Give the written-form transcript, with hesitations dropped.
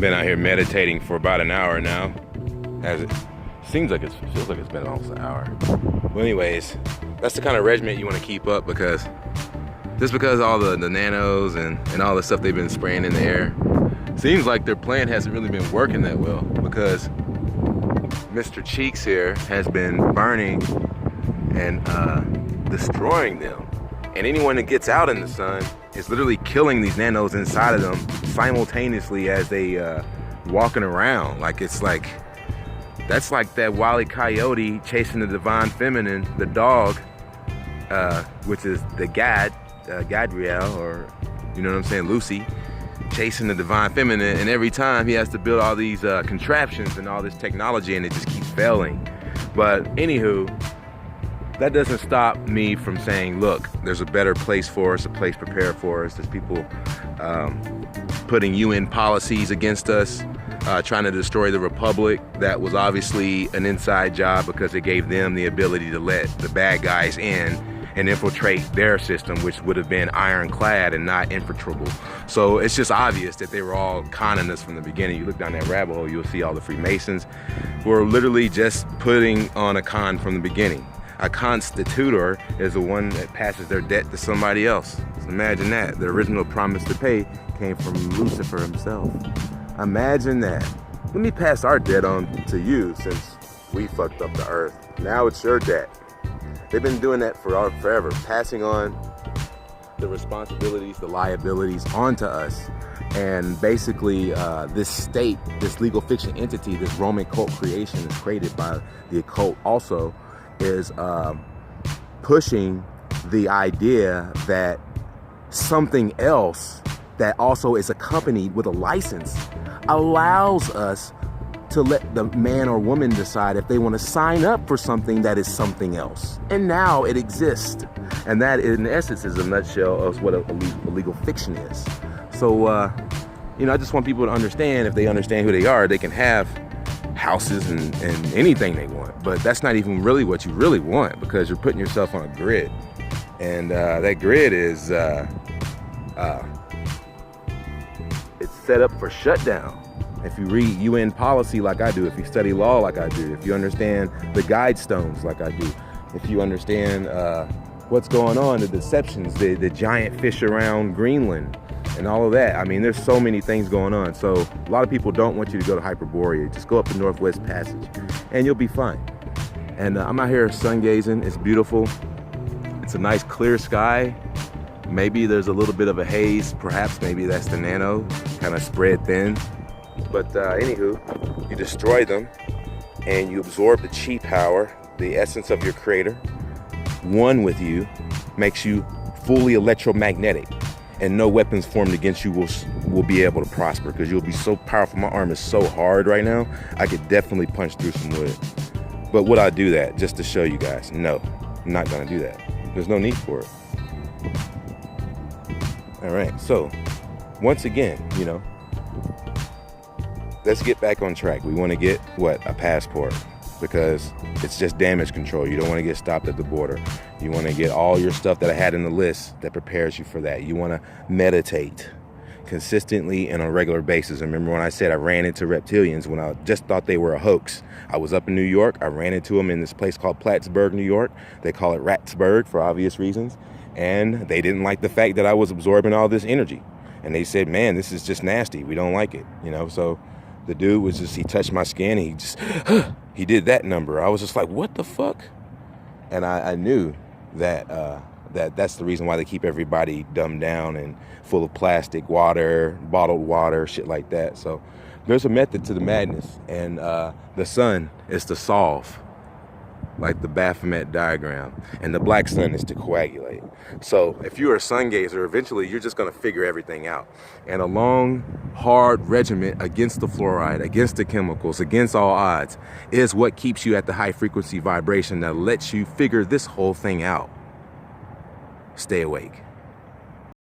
Been out here meditating for about an hour now. As it feels like it's been almost an hour. Well, anyways, that's the kind of regiment you want to keep up, because all the nanos and all the stuff they've been spraying in the air, seems like their plan hasn't really been working that well, because Mr. Cheeks here has been burning and destroying them. And anyone that gets out in the sun is literally killing these nanos inside of them simultaneously as they walking around. That's like that Wile E. Coyote chasing the divine feminine, the dog, which is the Gadriel, or you know what I'm saying, Lucy, chasing the divine feminine, and every time he has to build all these contraptions and all this technology, and it just keeps failing. But anywho, that doesn't stop me from saying, look, there's a better place for us, a place prepared for us. There's people putting UN policies against us, trying to destroy the Republic. That was obviously an inside job, because it gave them the ability to let the bad guys in and infiltrate their system, which would have been ironclad and not infiltrable. So it's just obvious that they were all conning us from the beginning. You look down that rabbit hole, you'll see all the Freemasons were literally just putting on a con from the beginning. A constitutor is the one that passes their debt to somebody else. So imagine that. The original promise to pay came from Lucifer himself. Imagine that. Let me pass our debt on to you, since we fucked up the earth. Now it's your debt. They've been doing that forever, passing on the responsibilities, the liabilities onto us. And basically this state, this legal fiction entity, this Roman cult creation is created by the occult also, is pushing the idea that something else that also is accompanied with a license allows us to let the man or woman decide if they want to sign up for something that is something else. And now it exists. And that, in essence, is a nutshell of what a legal fiction is. So, I just want people to understand, if they understand who they are, they can have houses and anything they want. But that's not even really what you really want, because you're putting yourself on a grid. And that grid is, it's set up for shutdown. If you read UN policy like I do, if you study law like I do, if you understand the guidestones like I do, if you understand what's going on, the deceptions, the giant fish around Greenland, and all of that. I mean, there's so many things going on. So a lot of people don't want you to go to Hyperborea. Just go up the Northwest Passage and you'll be fine. And I'm out here sun gazing. It's beautiful. It's a nice clear sky. Maybe there's a little bit of a haze. Perhaps maybe that's the nano kind of spread thin. But anywho, you destroy them and you absorb the chi power, the essence of your creator. One with you makes you fully electromagnetic, and no weapons formed against you will be able to prosper, because you'll be so powerful. My arm is so hard right now, I could definitely punch through some wood. But would I do that just to show you guys? No, I'm not gonna do that. There's no need for it. All right, so once again, let's get back on track. We want to get a passport, because it's just damage control. You don't want to get stopped at the border. You want to get all your stuff that I had in the list that prepares you for that. You want to meditate consistently and on a regular basis. And remember when I said I ran into reptilians when I just thought they were a hoax? I was up in New York. I ran into them in this place called Plattsburgh, New York. They call it Ratsburg for obvious reasons. And they didn't like the fact that I was absorbing all this energy. And they said, man, this is just nasty. We don't like it, So the dude was he touched my skin. He did that number. I was just like, what the fuck? And I knew that that's the reason why they keep everybody dumbed down and full of plastic, water, bottled water, shit like that. So there's a method to the madness, and the sun is to solve, like the Baphomet diagram, and the black sun is to coagulate. So if you're a sun gazer, eventually you're just going to figure everything out. And a long, hard regiment against the fluoride, against the chemicals, against all odds, is what keeps you at the high frequency vibration that lets you figure this whole thing out. Stay awake.